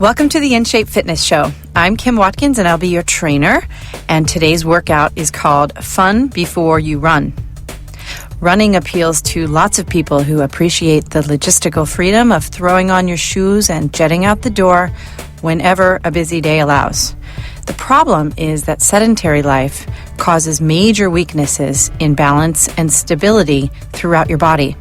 Welcome to the In Shape Fitness Show. I'm Kim Watkins and I'll be your trainer. And today's workout is called Fun Before You Run. Running appeals to lots of people who appreciate the logistical freedom of throwing on your shoes and jetting out the door whenever a busy day allows. The problem is that sedentary life causes major weaknesses in balance and stability throughout your body.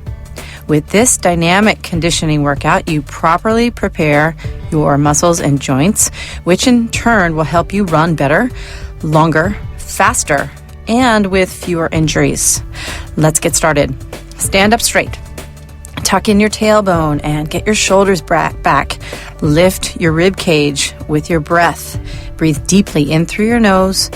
With this dynamic conditioning workout, you properly prepare your muscles and joints, which in turn will help you run better, longer, faster, and with fewer injuries. Let's get started. Stand up straight. Tuck in your tailbone and get your shoulders back. Lift your rib cage with your breath. Breathe deeply in through your nose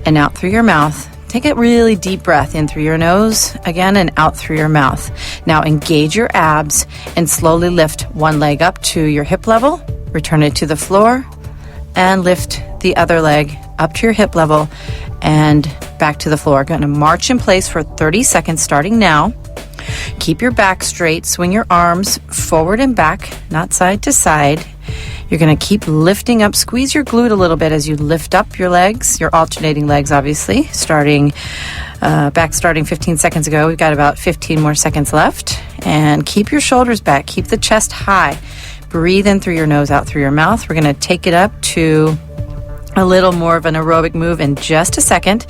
and out through your mouth. Take a really deep breath in through your nose, again, and out through your mouth. Now engage your abs and slowly lift one leg up to your hip level, return it to the floor, and lift the other leg up to your hip level and back to the floor. Going to march in place for 30 seconds starting now. Keep your back straight, swing your arms forward and back, not side to side. You're going to keep lifting up, squeeze your glute a little bit as you lift up your legs, your alternating legs, obviously, starting 15 seconds ago. We've got about 15 more seconds left. And keep your shoulders back, keep the chest high. Breathe in through your nose, out through your mouth. We're going to take it up to a little more of an aerobic move in just a second.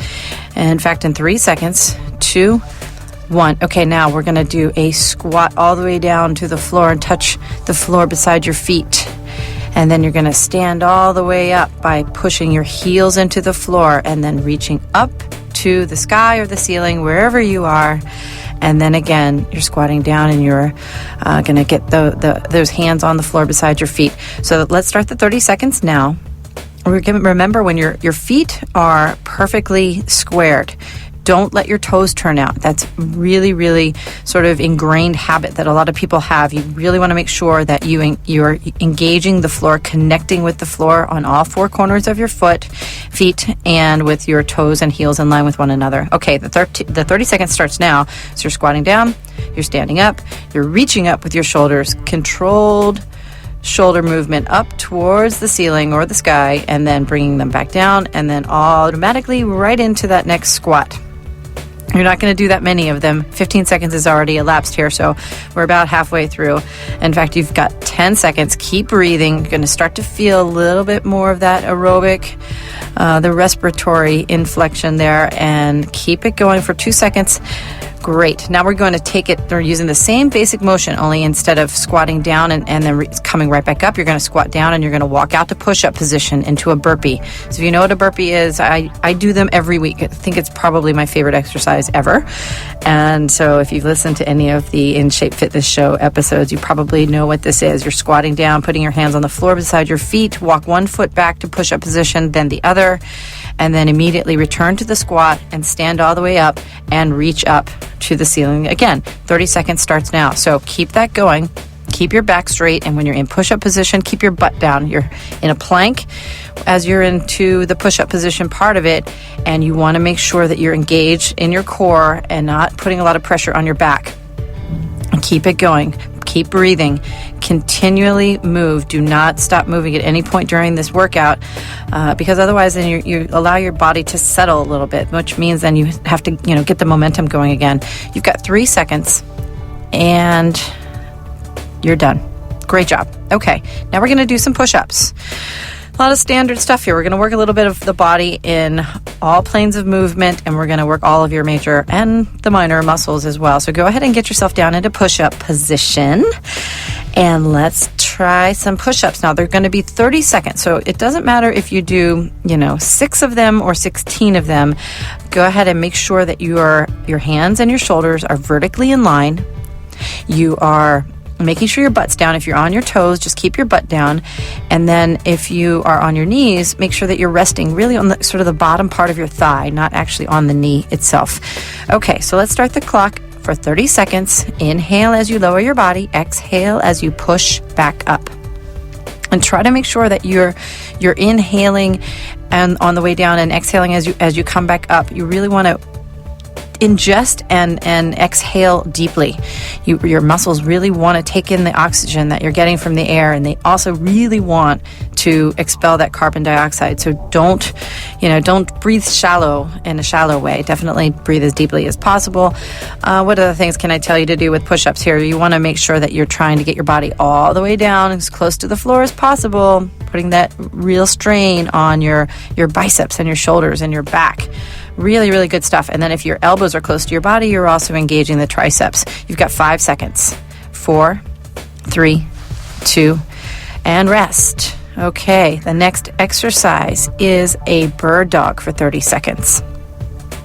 In fact, in 3 seconds, 2, 1. Okay, now we're going to do a squat all the way down to the floor and touch the floor beside your feet. And then you're going to stand all the way up by pushing your heels into the floor and then reaching up to the sky or the ceiling, wherever you are. And then again, you're squatting down and you're going to get those hands on the floor beside your feet. So let's start the 30 seconds now. Remember, when your feet are perfectly squared, don't let your toes turn out. That's really, really sort of ingrained habit that a lot of people have. You really want to make sure that you're engaging the floor, connecting with the floor on all four corners of your feet, and with your toes and heels in line with one another. Okay, the 30 seconds starts now. So you're squatting down, you're standing up, you're reaching up with your shoulders, controlled shoulder movement up towards the ceiling or the sky, and then bringing them back down, and then automatically right into that next squat. You're not going to do that many of them. 15 seconds has already elapsed here, so we're about halfway through. In fact, you've got 10 seconds. Keep breathing. You're going to start to feel a little bit more of that aerobic, the respiratory inflection there, and keep it going for 2 seconds. Great. Now we're going to take it, we're using the same basic motion, only instead of squatting down and then coming right back up, you're going to squat down and you're going to walk out to push-up position into a burpee. So if you know what a burpee is, I do them every week. I think it's probably my favorite exercise ever. And so if you've listened to any of the In Shape Fitness Show episodes, you probably know what this is. You're squatting down, putting your hands on the floor beside your feet, walk one foot back to push-up position, then the other, and then immediately return to the squat and stand all the way up and reach up to the ceiling. Again, 30 seconds starts now. So keep that going. Keep your back straight. And when you're in push-up position, keep your butt down. You're in a plank as you're into the push-up position part of it. And you want to make sure that you're engaged in your core and not putting a lot of pressure on your back. And keep it going. Keep breathing. Continually move. Do not stop moving at any point during this workout, because otherwise then you allow your body to settle a little bit, which means then you have to get the momentum going again. You've got 3 seconds and you're done. Great job. Okay, now we're going to do some push-ups. A lot of standard stuff here. We're going to work a little bit of the body in all planes of movement, and we're going to work all of your major and the minor muscles as well. So go ahead and get yourself down into push-up position, and let's try some push-ups. Now, they're going to be 30 seconds, so it doesn't matter if you do, 6 of them or 16 of them. Go ahead and make sure that your hands and your shoulders are vertically in line. You are making sure your butt's down. If you're on your toes, just keep your butt down. And then if you are on your knees, make sure that you're resting really on the sort of the bottom part of your thigh, not actually on the knee itself. Okay, so let's start the clock for 30 seconds. Inhale as you lower your body. Exhale as you push back up. And try to make sure that you're inhaling and on the way down and exhaling as you come back up. You really want to ingest and exhale deeply. Your muscles really want to take in the oxygen that you're getting from the air, and they also really want to expel that carbon dioxide. So don't breathe shallow in a shallow way. Definitely breathe as deeply as possible. What other things can I tell you to do with push-ups here? You want to make sure that you're trying to get your body all the way down as close to the floor as possible, putting that real strain on your biceps and your shoulders and your back. Really, really good stuff. And then if your elbows are close to your body, you're also engaging the triceps. You've got 5 seconds. 4, 3, 2, and rest. Okay, the next exercise is a bird dog for 30 seconds.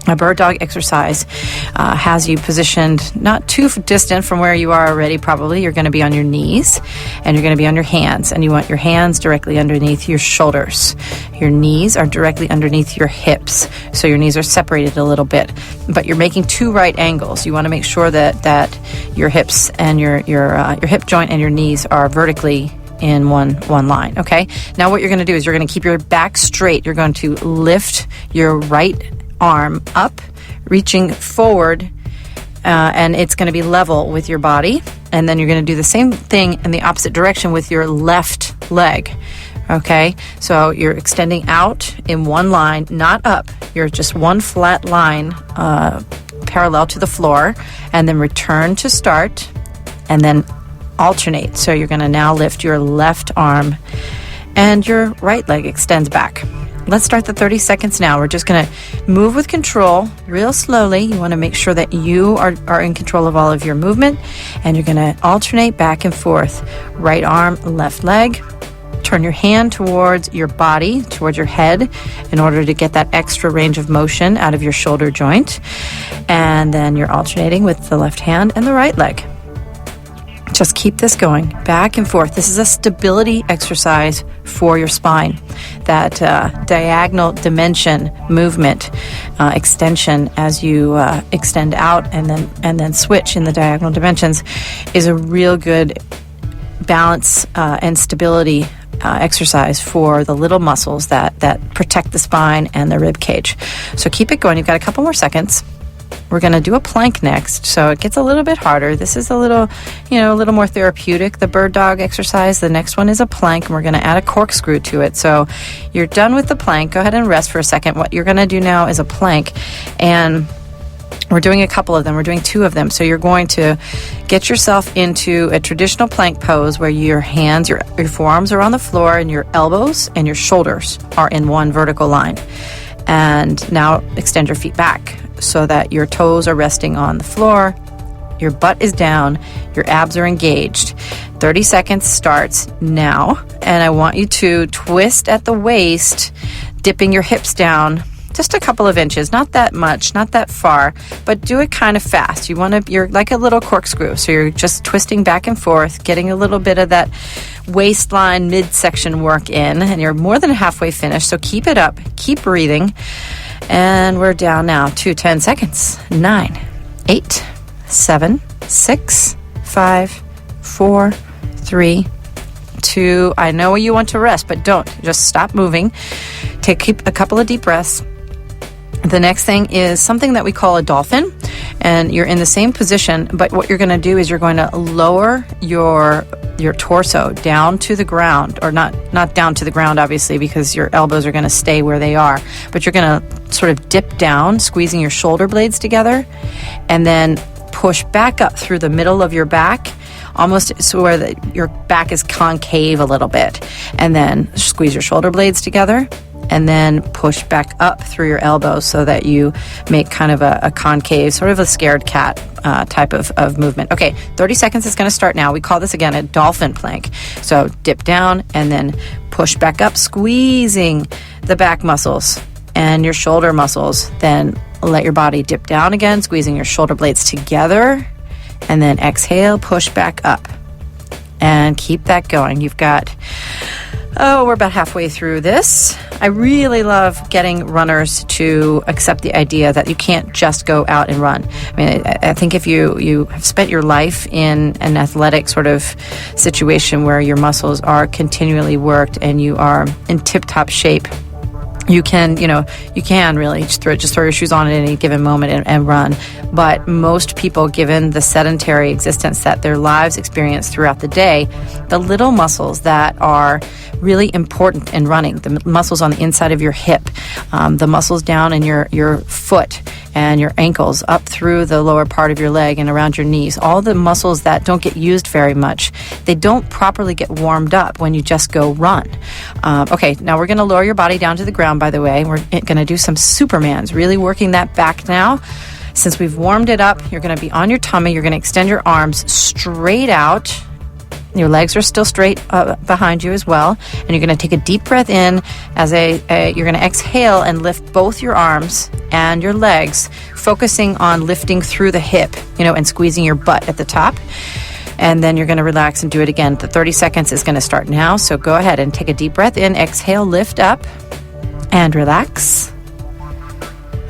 A bird dog exercise has you positioned not too distant from where you are already. Probably you're going to be on your knees and you're going to be on your hands, and you want your hands directly underneath your shoulders. Your knees are directly underneath your hips, so your knees are separated a little bit, but you're making 2 right angles. You want to make sure that your hips and your hip joint and your knees are vertically in one line. Okay, now what you're going to do is you're going to keep your back straight. You're going to lift your right arm up, reaching forward, and it's going to be level with your body. And then you're going to do the same thing in the opposite direction with your left leg. Okay, so you're extending out in one line, not up. You're just one flat line parallel to the floor, and then return to start, and then alternate. So you're going to now lift your left arm, and your right leg extends back. Let's start the 30 seconds now. We're just going to move with control real slowly. You want to make sure that you are in control of all of your movement, and you're going to alternate back and forth. Right arm, left leg. Turn your hand towards your body, towards your head, in order to get that extra range of motion out of your shoulder joint. And then you're alternating with the left hand and the right leg. Just keep this going back and forth. This is a stability exercise for your spine. That diagonal dimension movement, extension as you extend out and then switch in the diagonal dimensions, is a real good balance and stability exercise for the little muscles that protect the spine and the rib cage. So keep it going. You've got a couple more seconds. We're going to do a plank next, so it gets a little bit harder. This is a little more therapeutic, the bird dog exercise. The next one is a plank, and we're going to add a corkscrew to it. So you're done with the plank. Go ahead and rest for a second. What you're going to do now is a plank, and we're doing a couple of them. We're doing 2 of them. So you're going to get yourself into a traditional plank pose where your hands, your forearms are on the floor, and your elbows and your shoulders are in one vertical line. And now extend your feet back so that your toes are resting on the floor, your butt is down, your abs are engaged. 30 seconds starts now, and I want you to twist at the waist, dipping your hips down just a couple of inches, not that much, not that far, but do it kind of fast. You're like a little corkscrew, so you're just twisting back and forth, getting a little bit of that waistline midsection work in, and you're more than halfway finished, so keep it up, keep breathing. And we're down now to 10 seconds. 9, 8, 7, 6, 5, 4, 3, 2. I know you want to rest, but don't. Just stop moving. Keep a couple of deep breaths. The next thing is something that we call a dolphin, and you're in the same position, but what you're going to do is you're going to lower your torso down to the ground, or not down to the ground, obviously, because your elbows are going to stay where they are, but you're going to sort of dip down, squeezing your shoulder blades together, and then push back up through the middle of your back, almost so where your back is concave a little bit, and then squeeze your shoulder blades together, and then push back up through your elbows so that you make kind of a concave, sort of a scared cat type of movement. Okay, 30 seconds is going to start now. We call this, again, a dolphin plank. So dip down and then push back up, squeezing the back muscles and your shoulder muscles. Then let your body dip down again, squeezing your shoulder blades together, and then exhale, push back up. And keep that going. You've got... we're about halfway through this. I really love getting runners to accept the idea that you can't just go out and run. I mean, I think if you have spent your life in an athletic sort of situation where your muscles are continually worked and you are in tip-top shape, You can really just throw your shoes on at any given moment and run. But most people, given the sedentary existence that their lives experience throughout the day, the little muscles that are really important in running, the muscles on the inside of your hip, the muscles down in your foot and your ankles, up through the lower part of your leg and around your knees, all the muscles that don't get used very much, they don't properly get warmed up when you just go run. Okay, now we're going to lower your body down to the ground, by the way. We're going to do some Supermans, really working that back now. Since we've warmed it up, you're going to be on your tummy. You're going to extend your arms straight out. Your legs are still straight behind you as well. And you're going to take a deep breath in as you're going to exhale and lift both your arms and your legs, focusing on lifting through the hip, and squeezing your butt at the top. And then you're going to relax and do it again. The 30 seconds is going to start now. So go ahead and take a deep breath in, exhale, lift up and relax.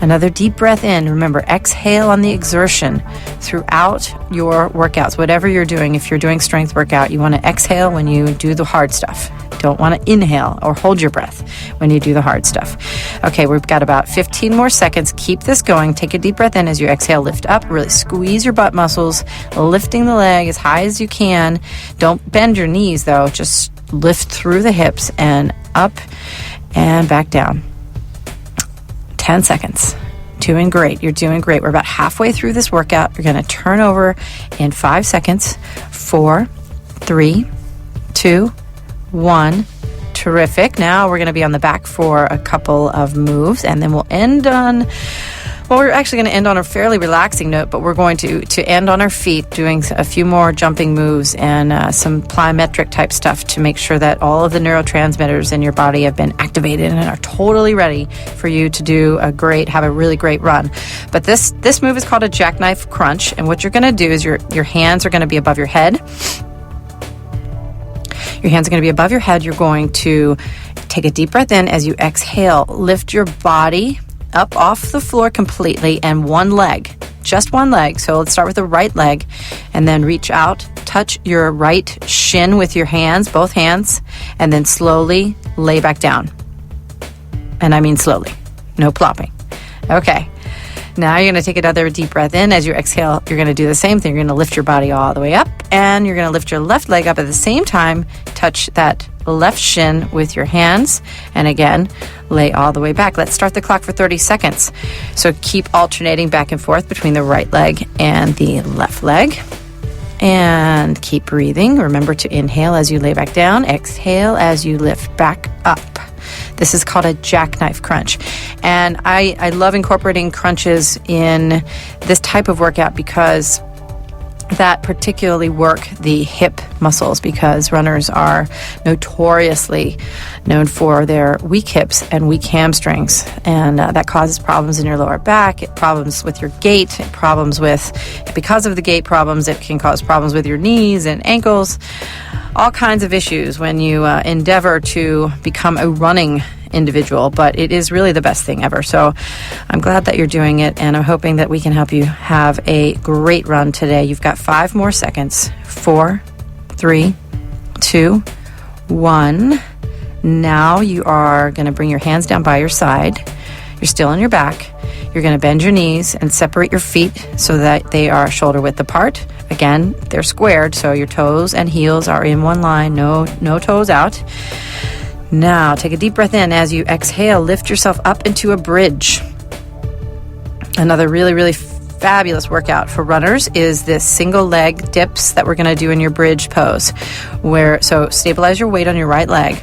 Another deep breath in. Remember, exhale on the exertion throughout your workouts, whatever you're doing. If you're doing strength workout, you want to exhale when you do the hard stuff. Don't want to inhale or hold your breath when you do the hard stuff. Okay, we've got about 15 more seconds. Keep this going. Take a deep breath in as you exhale, lift up, really squeeze your butt muscles, lifting the leg as high as you can. Don't bend your knees though, just lift through the hips and up and back down. 10 seconds. Doing great. You're doing great. We're about halfway through this workout. You're going to turn over in 5 seconds. 4, 3, 2, 1. Terrific. Now we're going to be on the back for a couple of moves, and then we're actually going to end on a fairly relaxing note, but we're going to end on our feet, doing a few more jumping moves and some plyometric type stuff to make sure that all of the neurotransmitters in your body have been activated and are totally ready for you to have a really great run. But this move is called a jackknife crunch, and what you're going to do is your hands are going to be above your head. Your hands are going to be above your head. You're going to take a deep breath in as you exhale. Lift your body up off the floor completely, and just one leg. So let's start with the right leg, and then reach out, touch your right shin with your hands, both hands, and then slowly lay back down. And I mean slowly, no plopping. Okay. Now you're going to take another deep breath in. As you exhale, you're going to do the same thing. You're going to lift your body all the way up, and you're going to lift your left leg up at the same time. Touch that left shin with your hands, and again, lay all the way back. Let's start the clock for 30 seconds. So keep alternating back and forth between the right leg and the left leg. And keep breathing. Remember to inhale as you lay back down. Exhale as you lift back up. This is called a jackknife crunch. And I love incorporating crunches in this type of workout because that particularly work the hip muscles, because runners are notoriously known for their weak hips and weak hamstrings, and that causes problems in your lower back, problems with your gait, because of the gait problems, it can cause problems with your knees and ankles, all kinds of issues when you endeavor to become a running individual, but it is really the best thing ever. So I'm glad that you're doing it, and I'm hoping that we can help you have a great run today. You've got 5 more seconds. 4, 3, 2, 1. Now you are going to bring your hands down by your side. You're still on your back. You're going to bend your knees and separate your feet so that they are shoulder width apart. Again, they're squared, so your toes and heels are in one line, no toes out. Now, take a deep breath in. As you exhale, lift yourself up into a bridge. Another really, really fabulous workout for runners is this single leg dips that we're going to do in your bridge pose. So stabilize your weight on your right leg.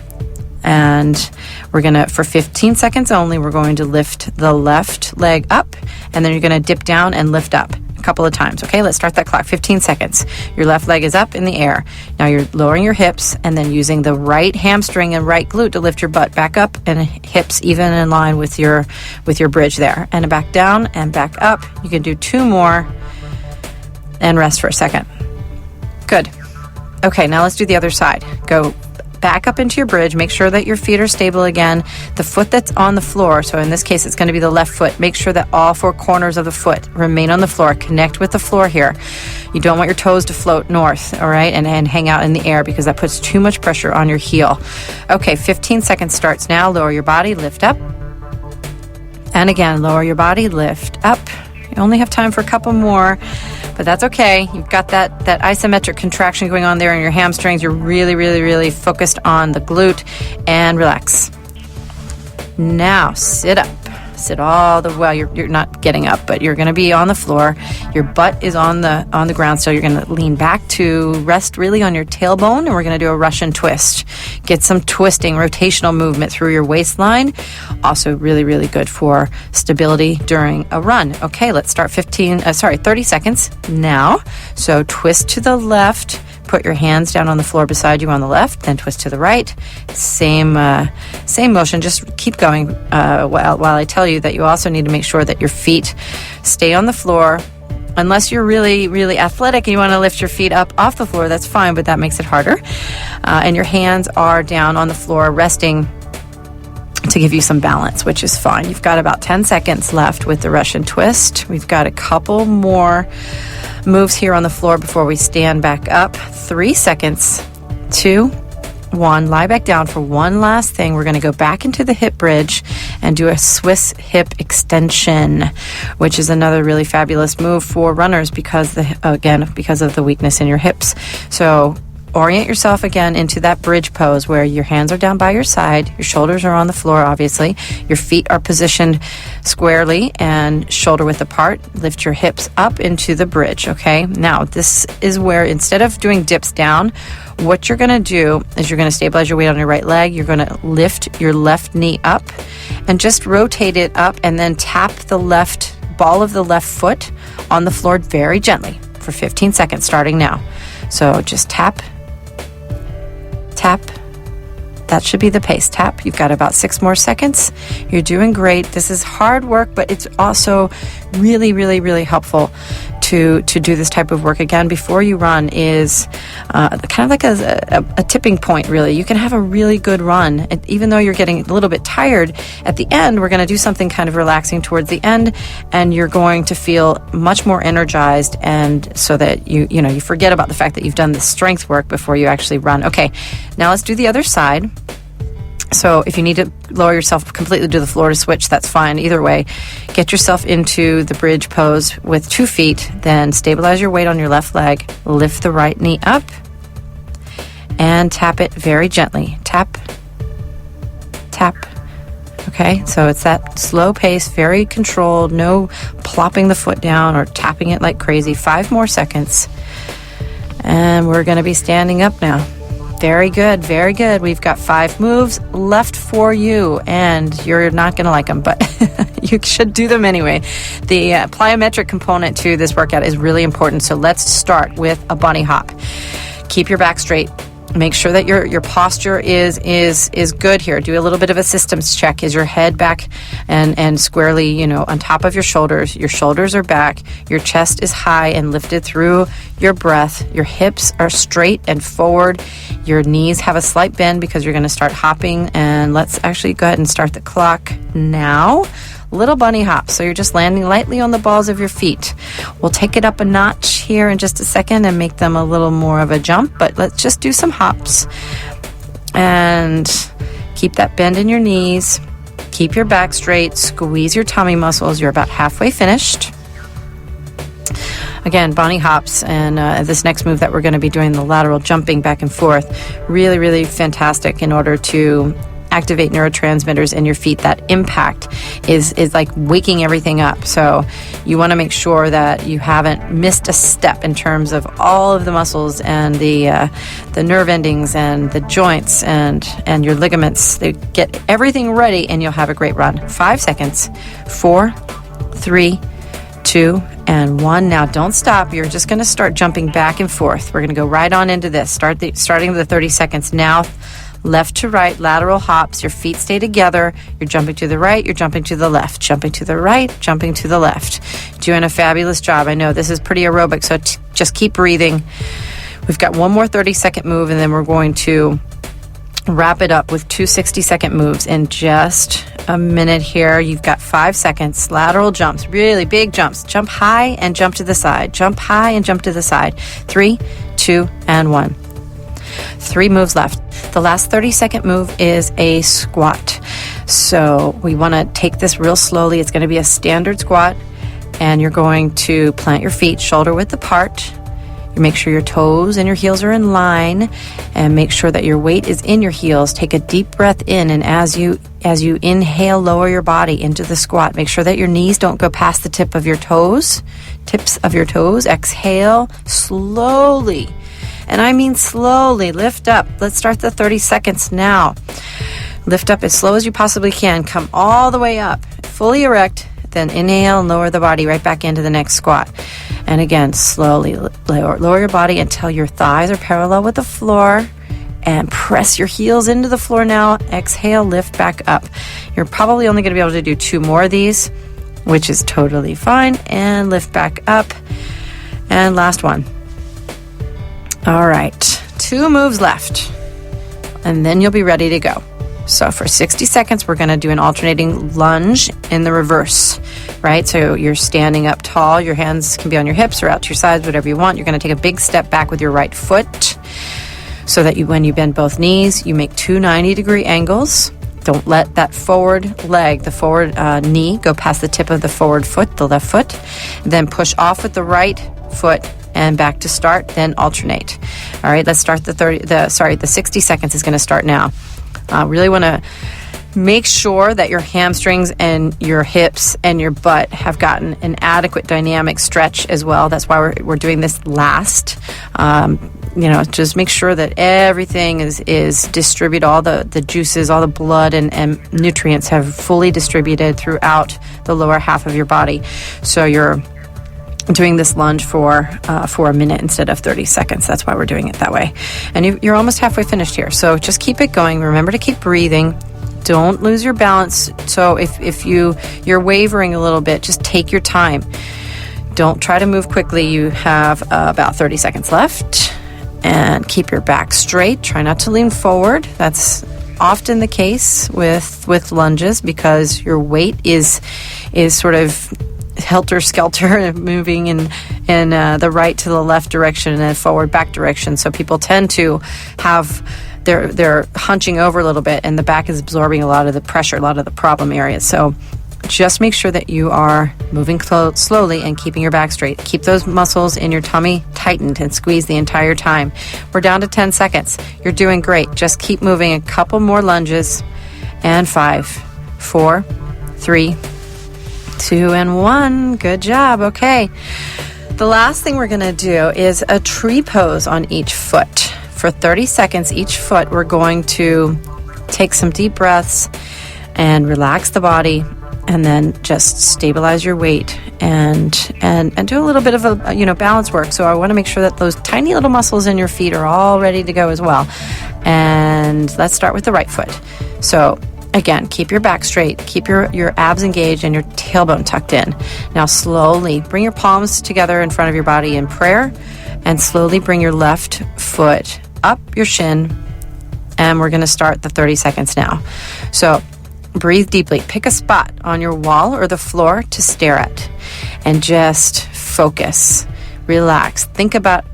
And we're going to, for 15 seconds only, we're going to lift the left leg up, and then you're going to dip down and lift up a couple of times. Okay, let's start that clock. 15 seconds. Your left leg is up in the air. Now you're lowering your hips and then using the right hamstring and right glute to lift your butt back up, and hips even in line with your bridge there. And back down and back up. You can do 2 more and rest for a second. Good. Okay, now let's do the other side. Go back up into your bridge. Make sure that your feet are stable again. The foot that's on the floor, so in this case it's going to be the left foot, make sure that all 4 corners of the foot remain on the floor. Connect with the floor here. You don't want your toes to float north, all right, and hang out in the air, because that puts too much pressure on your heel. Okay, 15 seconds starts now. Lower your body, lift up, And again, lower your body, lift up. You only have time for a couple more, but that's okay. You've got that isometric contraction going on there in your hamstrings. You're really, really, really focused on the glute, and relax. Now sit up. Sit all the way. You're not getting up, but you're going to be on the floor. Your butt is on the ground, so you're going to lean back to rest really on your tailbone, and we're going to do a Russian twist. Get some twisting, rotational movement through your waistline. Also really, really good for stability during a run. Okay, let's start 30 seconds now. So twist to the left. Put your hands down on the floor beside you on the left, then twist to the right. Same motion. Just keep going while I tell you that you also need to make sure that your feet stay on the floor. Unless you're really, really athletic and you want to lift your feet up off the floor, that's fine, but that makes it harder. And your hands are down on the floor, resting to give you some balance, which is fine. You've got about 10 seconds left with the Russian twist. We've got a couple more moves here on the floor before we stand back up. 3 seconds, 2, 1. Lie back down for one last thing. We're going to go back into the hip bridge and do a Swiss hip extension, which is another really fabulous move for runners because of the weakness in your hips. So orient yourself again into that bridge pose where your hands are down by your side, your shoulders are on the floor, obviously. Your feet are positioned squarely and shoulder width apart. Lift your hips up into the bridge, okay? Now, this is where instead of doing dips down, what you're going to do is you're going to stabilize your weight on your right leg. You're going to lift your left knee up and just rotate it up and then tap the left ball of the left foot on the floor very gently for 15 seconds starting now. So just tap. Tap. That should be the pace. Tap. You've got about 6 more seconds. You're doing great. This is hard work, but it's also really, really, really helpful to do this type of work again before you run is kind of like a tipping point, really. You can have a really good run. And even though you're getting a little bit tired, at the end, we're going to do something kind of relaxing towards the end, and you're going to feel much more energized, and so that you forget about the fact that you've done the strength work before you actually run. Okay, now let's do the other side. So if you need to lower yourself completely to the floor to switch, that's fine. Either way, get yourself into the bridge pose with 2 feet, then stabilize your weight on your left leg, lift the right knee up, and tap it very gently. Tap, tap. Okay, so it's that slow pace, very controlled, no plopping the foot down or tapping it like crazy. 5 more seconds. And we're going to be standing up now. Very good, very good. We've got 5 moves left for you, and you're not going to like them, but you should do them anyway. The plyometric component to this workout is really important, so let's start with a bunny hop. Keep your back straight. Make sure that your posture is good here. Do a little bit of a systems check. Is your head back and squarely, on top of your shoulders? Your shoulders are back. Your chest is high and lifted through your breath. Your hips are straight and forward. Your knees have a slight bend because you're going to start hopping. And let's actually go ahead and start the clock now. Little bunny hops. So you're just landing lightly on the balls of your feet. We'll take it up a notch here in just a second and make them a little more of a jump, but let's just do some hops. And keep that bend in your knees. Keep your back straight. Squeeze your tummy muscles. You're about halfway finished. Again, bunny hops, and this next move that we're going to be doing, the lateral jumping back and forth, really, really fantastic in order to activate neurotransmitters in your feet. That impact is like waking everything up. So you want to make sure that you haven't missed a step in terms of all of the muscles and the nerve endings and the joints and your ligaments. They get everything ready, and you'll have a great run. 5 seconds. 4, 3, 2, and 1. Now don't stop. You're just going to start jumping back and forth. We're going to go right on into this. Starting the 30 seconds now. Left to right, lateral hops. Your feet stay together. You're jumping to the right, you're jumping to the left, jumping to the right, jumping to the left. Doing a fabulous job. I know this is pretty aerobic, so just keep breathing. We've got one more 30-second move, and then we're going to wrap it up with 2 60-second moves in just a minute here. You've got 5 seconds. Lateral jumps, really big jumps. Jump high and jump to the side. Jump high and jump to the side. 3, 2, and 1. 3 moves left. The last 30-second move is a squat. So we want to take this real slowly. It's going to be a standard squat, and you're going to plant your feet shoulder width apart. You make sure your toes and your heels are in line, and make sure that your weight is in your heels. Take a deep breath in, and as you inhale, lower your body into the squat. Make sure that your knees don't go past the tips of your toes. Exhale slowly. And I mean slowly. Lift up. Let's start the 30 seconds now. Lift up as slow as you possibly can. Come all the way up, fully erect. Then inhale and lower the body right back into the next squat. And again, slowly lower your body until your thighs are parallel with the floor. And press your heels into the floor now. Exhale, lift back up. You're probably only going to be able to do 2 more of these, which is totally fine. And lift back up. And last one. All right, 2 moves left. And then you'll be ready to go. So for 60 seconds, we're going to do an alternating lunge in the reverse, right? So you're standing up tall. Your hands can be on your hips or out to your sides, whatever you want. You're going to take a big step back with your right foot so that when you bend both knees, you make 2 90-degree angles. Don't let that forward leg, the forward knee, go past the tip of the forward foot, the left foot. Then push off with the right foot and back to start, then alternate. All right, let's start the 60 seconds is going to start now. Really want to make sure that your hamstrings and your hips and your butt have gotten an adequate dynamic stretch as well. That's why we're doing this last. Just make sure that everything is distributed, all the juices, all the blood and nutrients have fully distributed throughout the lower half of your body. So you're doing this lunge for a minute instead of 30 seconds. That's why we're doing it that way. And you're almost halfway finished here. So just keep it going. Remember to keep breathing. Don't lose your balance. So if you're wavering a little bit, just take your time. Don't try to move quickly. You have about 30 seconds left. And keep your back straight. Try not to lean forward. That's often the case with lunges because your weight is sort of helter-skelter moving in the right to the left direction and then forward back direction. So people tend to have they're hunching over a little bit and the back is absorbing a lot of the pressure, a lot of the problem areas. So just make sure that you are moving slowly and keeping your back straight. Keep those muscles in your tummy tightened and squeeze the entire time. We're down to 10 seconds. You're doing great. Just keep moving. A couple more lunges. And 5, 4, 3, 2, and 1. Good job. Okay. The last thing we're going to do is a tree pose on each foot. For 30 seconds, each foot, we're going to take some deep breaths and relax the body, and then just stabilize your weight and do a little bit of a balance work. So I want to make sure that those tiny little muscles in your feet are all ready to go as well. And let's start with the right foot. So again, keep your back straight, keep your abs engaged and your tailbone tucked in. Now slowly bring your palms together in front of your body in prayer, and slowly bring your left foot up your shin, and we're going to start the 30 seconds now. So breathe deeply. Pick a spot on your wall or the floor to stare at and just focus. Relax. Think about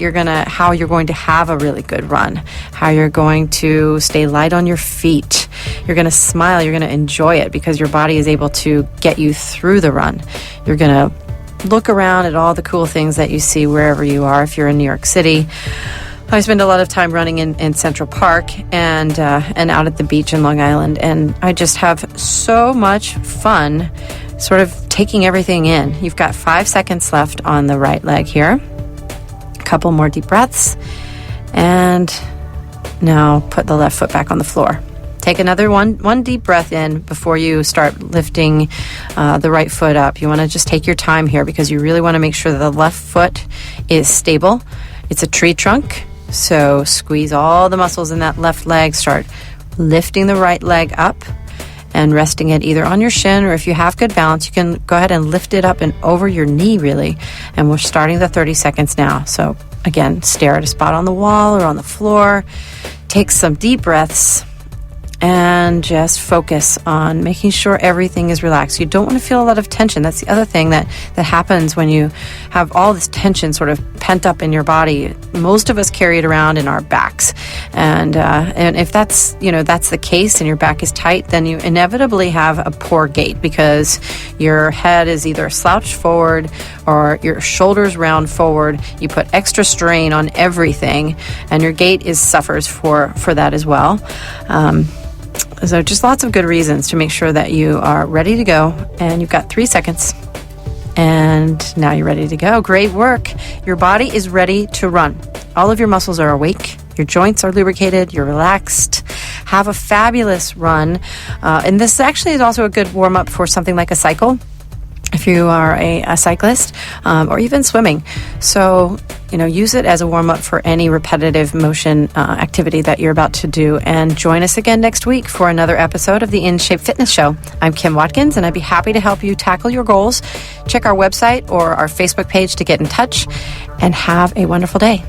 how you're going to have a really good run, how you're going to stay light on your feet. You're going to smile. You're going to enjoy it because your body is able to get you through the run. You're going to look around at all the cool things that you see wherever you are. If you're in New York City, I spend a lot of time running in Central Park and out at the beach in Long Island, and I just have so much fun sort of taking everything in. You've got 5 seconds left on the right leg here. A couple more deep breaths, and now put the left foot back on the floor. Take another one deep breath in before you start lifting the right foot up. You want to just take your time here because you really want to make sure that the left foot is stable. It's a tree trunk. So squeeze all the muscles in that left leg. Start lifting the right leg up and resting it either on your shin, or if you have good balance, you can go ahead and lift it up and over your knee really. And we're starting the 30 seconds now. So again, stare at a spot on the wall or on the floor. Take some deep breaths and just focus on making sure everything is relaxed. You don't want to feel a lot of tension. That's the other thing that happens when you have all this tension sort of pent up in your body. Most of us carry it around in our backs. And if that's the case and your back is tight, then you inevitably have a poor gait because your head is either slouched forward or your shoulders round forward. You put extra strain on everything, and your gait suffers for that as well. So just lots of good reasons to make sure that you are ready to go, and you've got 3 seconds. And now you're ready to go. Great work. Your body is ready to run. All of your muscles are awake. Your joints are lubricated. You're relaxed. Have a fabulous run. And this actually is also a good warm-up for something like a cycle, if you are a cyclist, or even swimming. So, use it as a warm-up for any repetitive motion activity that you're about to do. And join us again next week for another episode of the In Shape Fitness Show. I'm Kim Watkins, and I'd be happy to help you tackle your goals. Check our website or our Facebook page to get in touch, and have a wonderful day.